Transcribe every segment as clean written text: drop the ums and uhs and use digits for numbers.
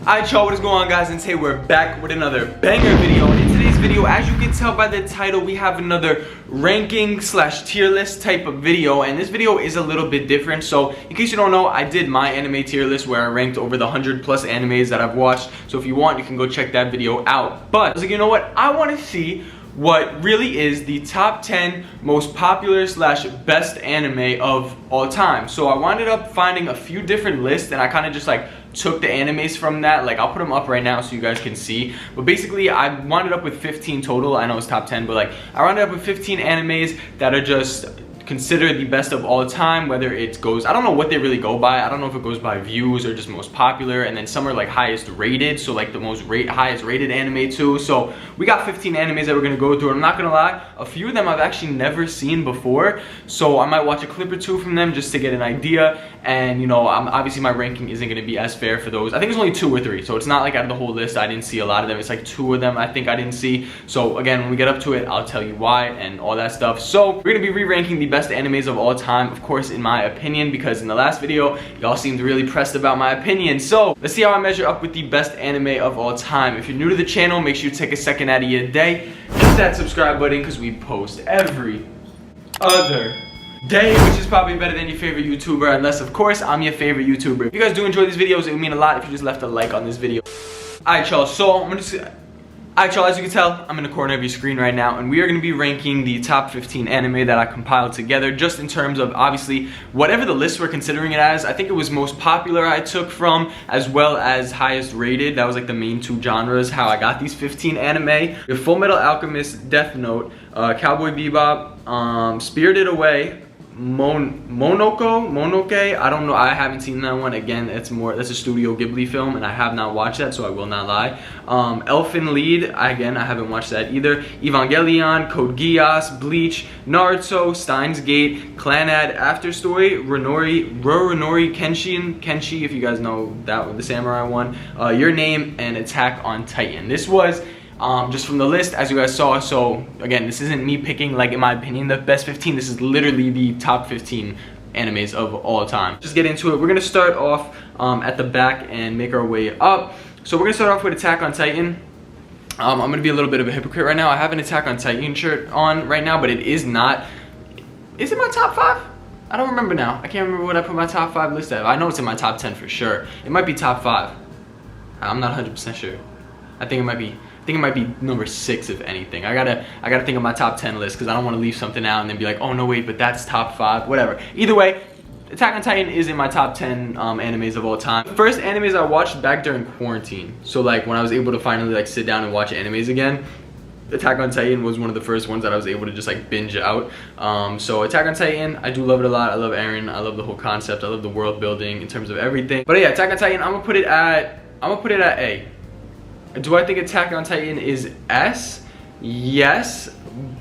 Alright y'all, what is going on guys, and today we're back with another banger video. And in today's video, as you can tell by the title, we have another ranking slash tier list type of video, and this video is a little bit different. So in case you don't know, I did my anime tier list where I ranked over the 100 plus animes that I've watched. So if you want, you can go check that video out. But I was like, you know what, I want to see what really is the top 10 most popular slash best anime of all time. So I wound up finding a few different lists, and I kind of just like took the animes from that. Like, I'll put them up right now so you guys can see. But basically, I wound up with 15 total. I know it's top 10, but like, I rounded up with 15 animes that are just considered the best of all time, whether it goes, I don't know what they really go by. I don't know if it goes by views or just most popular, and then some are like highest rated, so like the highest rated anime too. So we got 15 animes that we're gonna go through. I'm not gonna lie, a few of them I've actually never seen before, so I might watch a clip or two from them just to get an idea. And you know, obviously my ranking isn't gonna be as fair for those. I think it's only 2 or 3, so it's not like out of the whole list I didn't see a lot of them. It's like 2 of them I think I didn't see. So again, when we get up to it, I'll tell you why and all that stuff. So we're gonna be re-ranking the best animes of all time, of course, in my opinion, because in the last video y'all seemed really pressed about my opinion. So let's see how I measure up with the best anime of all time. If you're new to the channel, make sure you take a second out of your day, hit that subscribe button, because we post every other day, which is probably better than your favorite YouTuber, unless of course I'm your favorite YouTuber. If you guys do enjoy these videos, it would mean a lot if you just left a like on this video. Alright y'all, so Alright y'all, as you can tell, I'm in the corner of your screen right now, and we are going to be ranking the top 15 anime that I compiled together, just in terms of, obviously, whatever the list we're considering it as. I think it was most popular I took from, as well as highest rated. That was like the main 2 genres, how I got these 15 anime. The Full Metal Alchemist, Death Note, Cowboy Bebop, Spirited Away, Mononoke, I don't know, I haven't seen that one. Again, that's a Studio Ghibli film, and I have not watched that, so I will not lie. Elfen Lied, again, I haven't watched that either. Evangelion, Code Geass, Bleach, Naruto, Steins Gate, Clannad, After Story, Rurouni Kenshin, if you guys know that one, the samurai one, Your Name, and Attack on Titan. This was just from the list, as you guys saw. So again, this isn't me picking, like, in my opinion, the best 15. This is literally the top 15 animes of all time. Just get into it. We're gonna start off at the back and make our way up. So we're gonna start off with Attack on Titan. I'm gonna be a little bit of a hypocrite right now. I have an Attack on Titan shirt on right now, but it is not. Is it my top 5? I don't remember now. I can't remember what I put my top 5 list at. I know it's in my top 10 for sure. It might be top 5. I'm not 100% sure. I think it might be number 6, if anything. I gotta think of my top 10 list, because I don't want to leave something out and then be like, oh no wait, but that's top 5, whatever. Either way, Attack on Titan is in my top 10 animes of all time. The first animes I watched back during quarantine, so like when I was able to finally like sit down and watch animes again, Attack on Titan was one of the first ones that I was able to just like binge out. So Attack on Titan, I do love it a lot. I love Eren, I love the whole concept, I love the world building in terms of everything. But yeah, Attack on Titan, I'm gonna put it at A. Do I think Attack on Titan is S? Yes,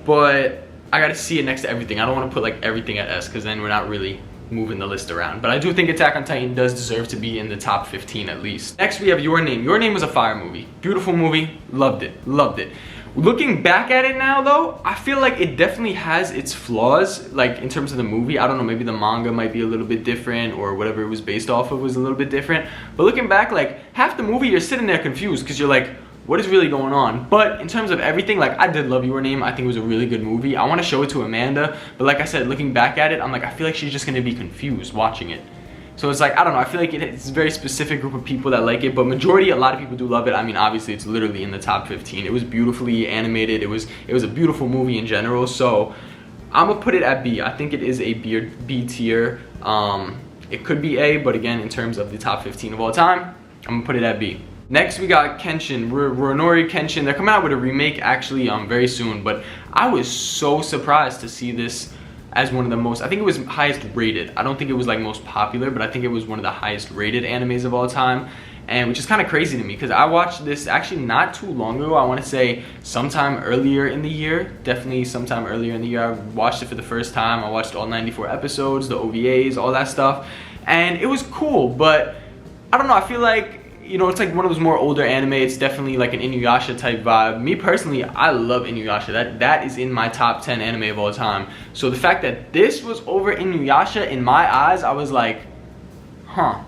but I gotta see it next to everything. I don't want to put like everything at S, because then we're not really moving the list around. But I do think Attack on Titan does deserve to be in the top 15 at least. Next we have Your Name. Your Name was a fire movie. Beautiful movie. Loved it. Loved it. Looking back at it now though, I feel like it definitely has its flaws, like in terms of the movie. I don't know, maybe the manga might be a little bit different, or whatever it was based off of was a little bit different. But looking back, like half the movie you're sitting there confused, because you're like, what is really going on? But in terms of everything, like I did love Your Name. I think it was a really good movie. I want to show it to Amanda, but like I said, looking back at it, I'm like, I feel like she's just gonna be confused watching it. So it's like, I don't know, I feel like it's a very specific group of people that like it, but majority, a lot of people do love it. I mean, obviously it's literally in the top 15. It was beautifully animated. It was a beautiful movie in general. So I'm gonna put it at B. I think it is a B tier. It could be A, but again, in terms of the top 15 of all time, I'm gonna put it at B. Next we got Kenshin, Rurouni Kenshin. They're coming out with a remake actually very soon, but I was so surprised to see this as one of the most, I think it was highest rated. I don't think it was like most popular, but I think it was one of the highest rated animes of all time. And which is kind of crazy to me, because I watched this actually not too long ago. I want to say sometime earlier in the year. Definitely sometime earlier in the year. I watched it for the first time. I watched all 94 episodes, the OVAs, all that stuff. And it was cool, but I don't know, I feel like, you know, it's like one of those more older anime. It's definitely like an Inuyasha type vibe. Me personally, I love Inuyasha. That is in my top 10 anime of all time. So the fact that this was over Inuyasha, in my eyes, I was like, huh.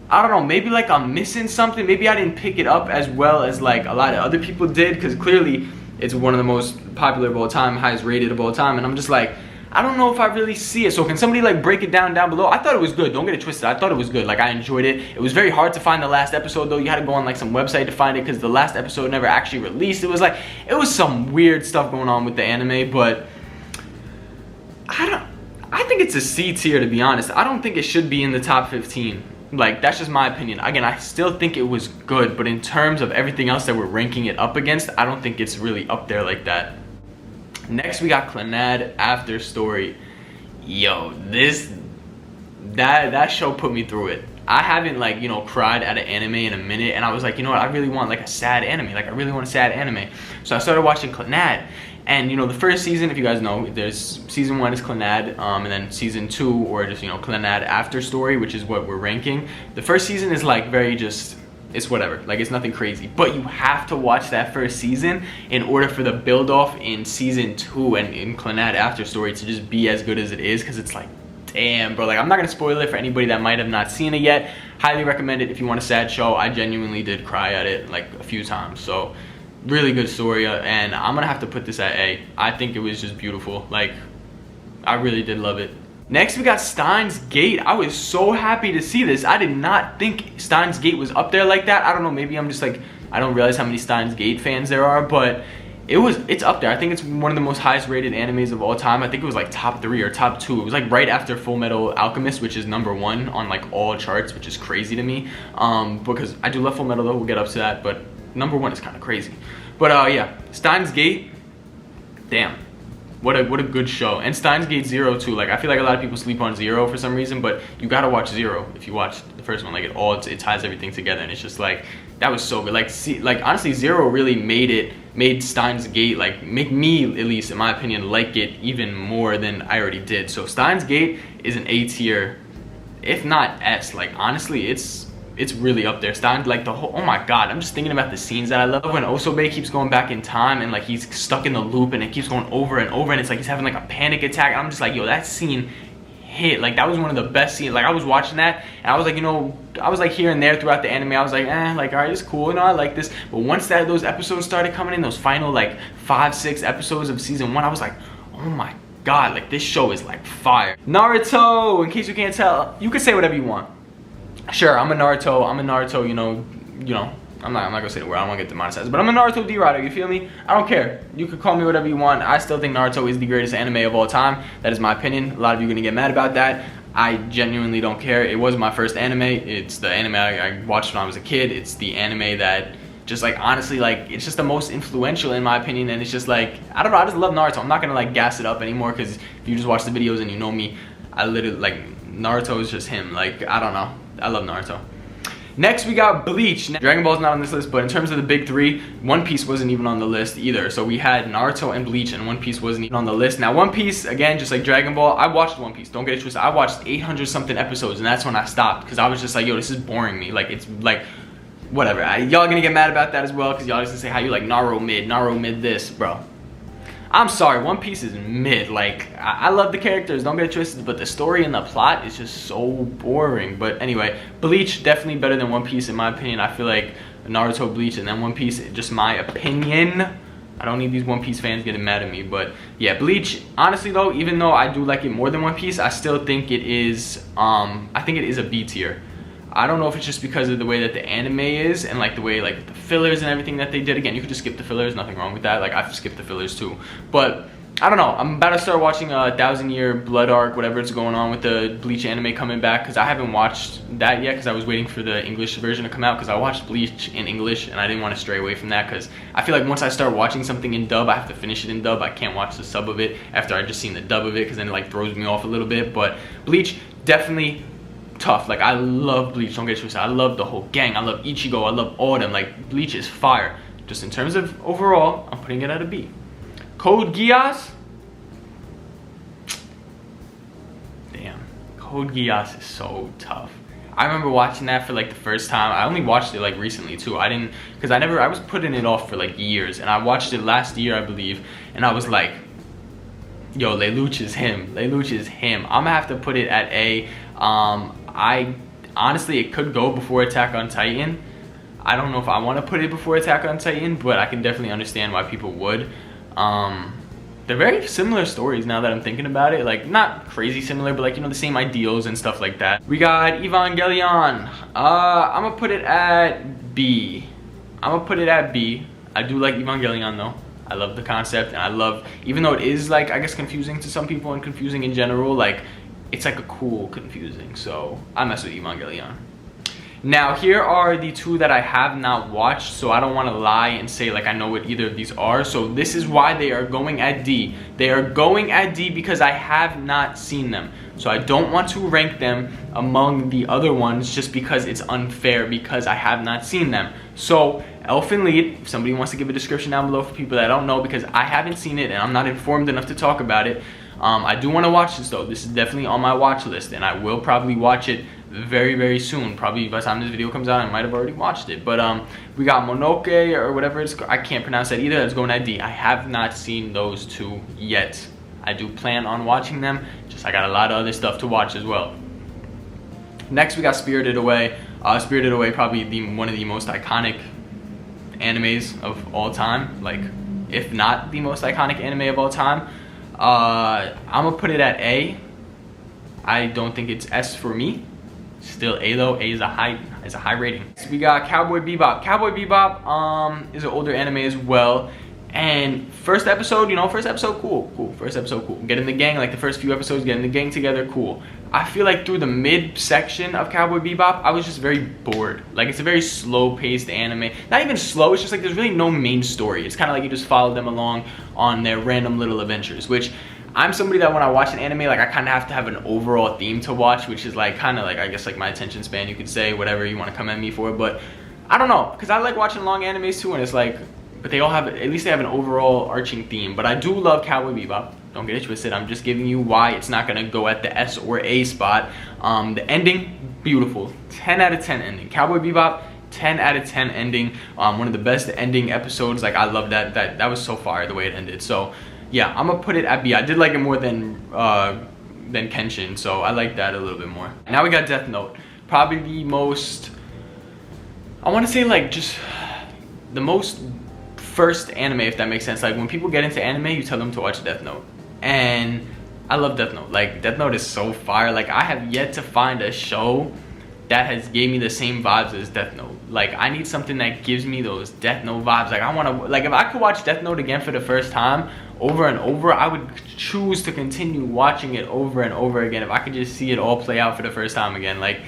I don't know, maybe like I'm missing something. Maybe I didn't pick it up as well as like a lot of other people did, because clearly it's one of the most popular of all time, highest rated of all time, and I'm just like, I don't know if I really see it. So can somebody like break it down below? I thought it was good. Don't get it twisted. I thought it was good. Like, I enjoyed it. It was very hard to find the last episode though. You had to go on like some website to find it, because the last episode never actually released. It was some weird stuff going on with the anime, but I think it's a C tier, to be honest. I don't think it should be in the top 15. Like, that's just my opinion. Again, I still think it was good, but in terms of everything else that we're ranking it up against, I don't think it's really up there like that. Next, we got Clannad After Story. Yo, that show put me through it. I haven't, like, you know, cried at an anime in a minute, and I was like, you know what, I really want like a sad anime. Like, I really want a sad anime. So I started watching Clannad. And, you know, the first season, if you guys know, there's season 1 is Clannad, and then season 2, or just, you know, Clannad After Story, which is what we're ranking. The first season is like very just, it's whatever, like it's nothing crazy. But you have to watch that first season in order for the build off in season 2 and in Clannad After Story to just be as good as it is, because it's like, damn, bro. Like, I'm not gonna spoil it for anybody that might have not seen it yet. Highly recommend it if you want a sad show. I genuinely did cry at it like a few times. So really good story, and I'm gonna have to put this at A. I think it was just beautiful. Like, I really did love it. Next, we got Steins Gate. I was so happy to see this. I did not think Steins Gate was up there like that. I don't know, maybe I'm just like, I don't realize how many Steins Gate fans there are, but it's up there. I think it's one of the most highest rated animes of all time. I think it was like top 3 or top 2. It was like right after Full Metal Alchemist, which is #1 on like all charts, which is crazy to me. Because I do love Full Metal though, we'll get up to that, but #1 is kind of crazy. But yeah, Steins Gate, damn, what a good show. And Steins Gate 0 too. Like, I feel like a lot of people sleep on 0 for some reason, but you gotta watch 0 if you watch the first one. Like, it ties everything together, and it's just like, that was so good. Like honestly, 0 really made Steins Gate, like, make me, at least in my opinion, like it even more than I already did. So Steins Gate is an A tier, if not S. Like, honestly, it's really up there. Steins, like, the whole, oh my god, I'm just thinking about the scenes that I love when Osobe keeps going back in time and like he's stuck in the loop and it keeps going over and over, and it's like he's having like a panic attack, and I'm just like, yo, that scene hit. Like, that was one of the best scenes. Like, I was watching that and I was like, you know, I was like here and there throughout the anime, I was like, like, all right, it's cool, you know, I like this. But once those episodes started coming in, those final like 5-6 episodes of season 1, I was like, oh my god, like, this show is like fire. Naruto, in case you can't tell, you can say whatever you want. Sure, I'm a Naruto, you know, I'm not gonna say the word, I don't wanna get demonetized, but I'm a Naruto D-Rider, you feel me? I don't care. You could call me whatever you want. I still think Naruto is the greatest anime of all time. That is my opinion. A lot of you are gonna get mad about that. I genuinely don't care. It was my first anime. It's the anime I watched when I was a kid. It's the anime that just, like, honestly, like, it's just the most influential in my opinion, and it's just like, I don't know, I just love Naruto. I'm not gonna like gas it up anymore, because if you just watch the videos and you know me, I literally, like, Naruto is just him. Like, I don't know. I love Naruto. Next, we got Bleach. Dragon Ball's not on this list, but in terms of the big 3, One Piece wasn't even on the list either. So we had Naruto and Bleach, and One Piece wasn't even on the list. Now, One Piece, again, just like Dragon Ball, I watched One Piece. Don't get it twisted. I watched 800 something episodes, and that's when I stopped, because I was just like, yo, this is boring me. Like, it's like, whatever. Y'all gonna get mad about that as well, because y'all just gonna say how you like Naruto mid this, bro. I'm sorry, One Piece is mid. Like, I love the characters, don't get it twisted, but the story and the plot is just so boring. But anyway, Bleach, definitely better than One Piece in my opinion. I feel like Naruto, Bleach, and then One Piece, just my opinion. I don't need these One Piece fans getting mad at me, but yeah, Bleach, honestly though, even though I do like it more than One Piece, I still think it is, I think it is a B tier. I don't know if it's just because of the way that the anime is, and like the way like the fillers and everything that they did. Again, you could just skip the fillers, nothing wrong with that. Like, I've skipped the fillers too. But I don't know, I'm about to start watching a 1000-Year Blood Arc, whatever it's going on with the Bleach anime coming back, because I haven't watched that yet, because I was waiting for the English version to come out, because I watched Bleach in English and I didn't want to stray away from that, because I feel like once I start watching something in dub, I have to finish it in dub. I can't watch the sub of it after I just seen the dub of it, because then it like throws me off a little bit. But Bleach, definitely tough. Like, I love Bleach, don't get it twisted. I love the whole gang. I love Ichigo. I love all of them. Like, Bleach is fire. Just in terms of overall, I'm putting it at a B. Code Geass, damn, Code Geass is so tough. I remember watching that for like the first time. I only watched it like recently too. I didn't, because I was putting it off for like years, and I watched it last year, I believe, and I was like, yo, Lelouch is him. Lelouch is him. I'm gonna have to put it at A. I honestly, it could go before Attack on Titan. I don't know if I want to put it before Attack on Titan, but I can definitely understand why people would. They're very similar stories now that I'm thinking about it. Like, not crazy similar, but like, you know, the same ideals and stuff like that. We got Evangelion. I'm gonna put it at B. I do like Evangelion though. I love the concept, and I love, even though it is like, I guess, confusing to some people and confusing in general, like, it's like a cool confusing. So I mess with Evangelion. Now, here are the two that I have not watched, so I don't want to lie and say like I know what either of these are. So this is why they are going at D. They are going at D because I have not seen them. So I don't want to rank them among the other ones just because it's unfair because I have not seen them. So Elfen Lied, if somebody wants to give a description down below for people that don't know, because I haven't seen it and I'm not informed enough to talk about it. I do want to watch this though. This is definitely on my watch list, and I will probably watch it very, very soon. Probably by the time this video comes out, I might have already watched it. But we got Mononoke or whatever it's called. I can't pronounce that either. That's going at D. I have not seen those two yet. I do plan on watching them. Just I got a lot of other stuff to watch as well. Next, we got Spirited Away. Spirited Away, probably one of the most iconic animes of all time. Like, if not the most iconic anime of all time. I'm gonna put it at A. I don't think it's S for me. Still A though. A is a high rating. So we got Cowboy Bebop. Cowboy Bebop is an older anime as well. And first episode, cool. First episode, cool. Get in the gang, like the first few episodes, getting the gang together, cool. I feel like through the mid section of Cowboy Bebop, I was just very bored. Like, it's a very slow-paced anime. Not even slow, it's just like there's really no main story. It's kind of like you just follow them along on their random little adventures, which I'm somebody that when I watch an anime, like I kind of have to have an overall theme to watch, which is like kind of like, I guess, like my attention span, you could say, whatever you want to come at me for. But I don't know, because I like watching long animes too, and it's like, but they all have, at least they have an overall arching theme. But I do love Cowboy Bebop. Don't get it twisted. I'm just giving you why it's not gonna go at the S or A spot. The ending, beautiful. 10 out of 10 ending. Cowboy Bebop, 10 out of 10 ending. One of the best ending episodes. Like, I love that. That was so fire the way it ended. So yeah, I'm gonna put it at B. I did like it more than Kenshin, so I like that a little bit more. Now we got Death Note. Probably the most, I want to say, like, just the most first anime, if that makes sense. Like, when people get into anime, you tell them to watch Death Note, and I love Death Note. Like, Death Note is so fire. Like, I have yet to find a show that has gave me the same vibes as Death Note. Like, I need something that gives me those Death Note vibes. Like, I want to, like, if I could watch Death Note again for the first time over and over, I would choose to continue watching it over and over again if I could just see it all play out for the first time again. Like,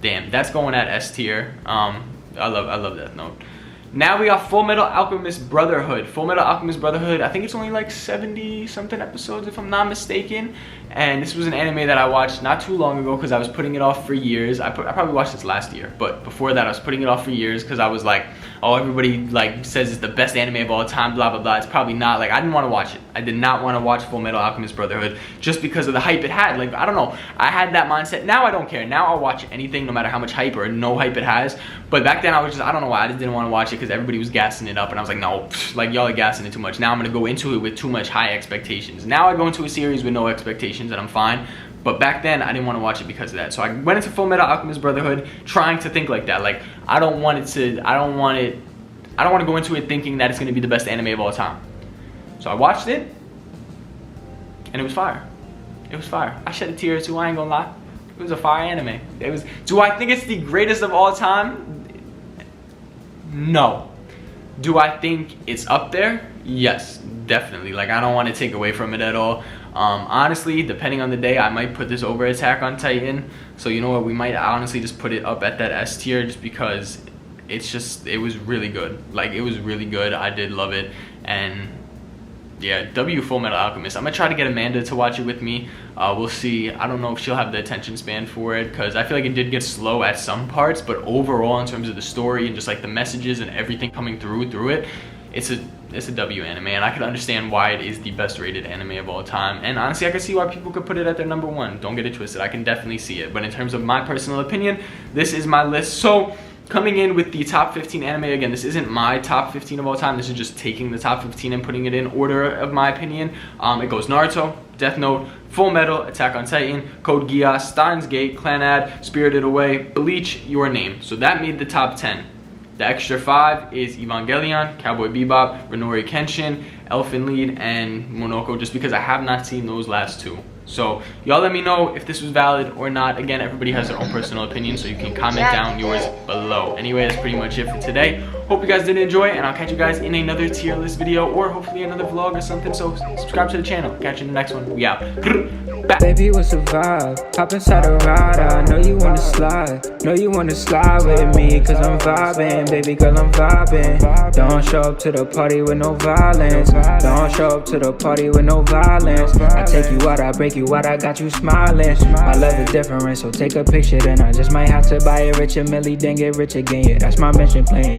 damn, that's going at S tier. I love Death Note. Now we got Full Metal Alchemist Brotherhood. Full Metal Alchemist Brotherhood, I think it's only like 70 something episodes if I'm not mistaken. And this was an anime that I watched not too long ago because I was putting it off for years. I probably watched this last year, but before that I was putting it off for years because I was like, oh, everybody like says it's the best anime of all time, blah blah blah. It's probably not. Like, I didn't want to watch it. I did not want to watch Full Metal Alchemist Brotherhood just because of the hype it had. Like, I don't know, I had that mindset. Now I don't care. Now I'll watch anything no matter how much hype or no hype it has. But back then I was just, I don't know why, I just didn't want to watch it because everybody was gassing it up and I was like, no, like, y'all are gassing it too much. Now I'm gonna go into it with too much high expectations. Now I go into a series with no expectations and I'm fine. But back then I didn't want to watch it because of that. So I went into Full Metal Alchemist Brotherhood trying to think like that. Like, I don't want to go into it thinking that it's gonna be the best anime of all time. So I watched it and it was fire. It was fire. I shed a tear too, I ain't gonna lie. It was a fire anime. It was. Do I think it's the greatest of all time? No. Do I think it's up there? Yes, definitely. Like, I don't want to take away from it at all. Honestly, depending on the day, I might put this over Attack on Titan. So you know what, we might honestly just put it up at that S tier just because it was really good. Like, it was really good. I did love it. And yeah, W Full Metal Alchemist. I'm gonna try to get Amanda to watch it with me. We'll see. I don't know if she'll have the attention span for it because I feel like it did get slow at some parts, but overall in terms of the story and just like the messages and everything coming through it, it's a W anime, and I can understand why it is the best rated anime of all time. And honestly, I can see why people could put it at their #1. Don't get it twisted. I can definitely see it. But in terms of my personal opinion, this is my list. So coming in with the top 15 anime, again, this isn't my top 15 of all time. This is just taking the top 15 and putting it in order of my opinion. It goes Naruto, Death Note, Full Metal, Attack on Titan, Code Geass, Steins Gate, Clannad, Spirited Away, Bleach, Your Name. So that made the top 10. The extra 5 is Evangelion, Cowboy Bebop, Renori Kenshin, Elfen Lied, and Monoko, just because I have not seen those last 2. So y'all let me know if this was valid or not. Again, everybody has their own personal opinion, so you can comment down yours below. Anyway, that's pretty much it for today. Hope you guys did enjoy, and I'll catch you guys in another tier list video, or hopefully another vlog or something. So subscribe to the channel. Catch you in the next one. We out. Baby, what's the vibe? Hop inside a ride. I know you wanna slide. Know you wanna slide with me, cause I'm vibing. Baby girl, I'm vibing. Don't show up to the party with no violence. Don't show up to the party with no violence. I take you out, I break you out, I got you smiling. My love is different, so take a picture, then I just might have to buy it rich and Millie, then get rich again. Yeah, that's my mission plan.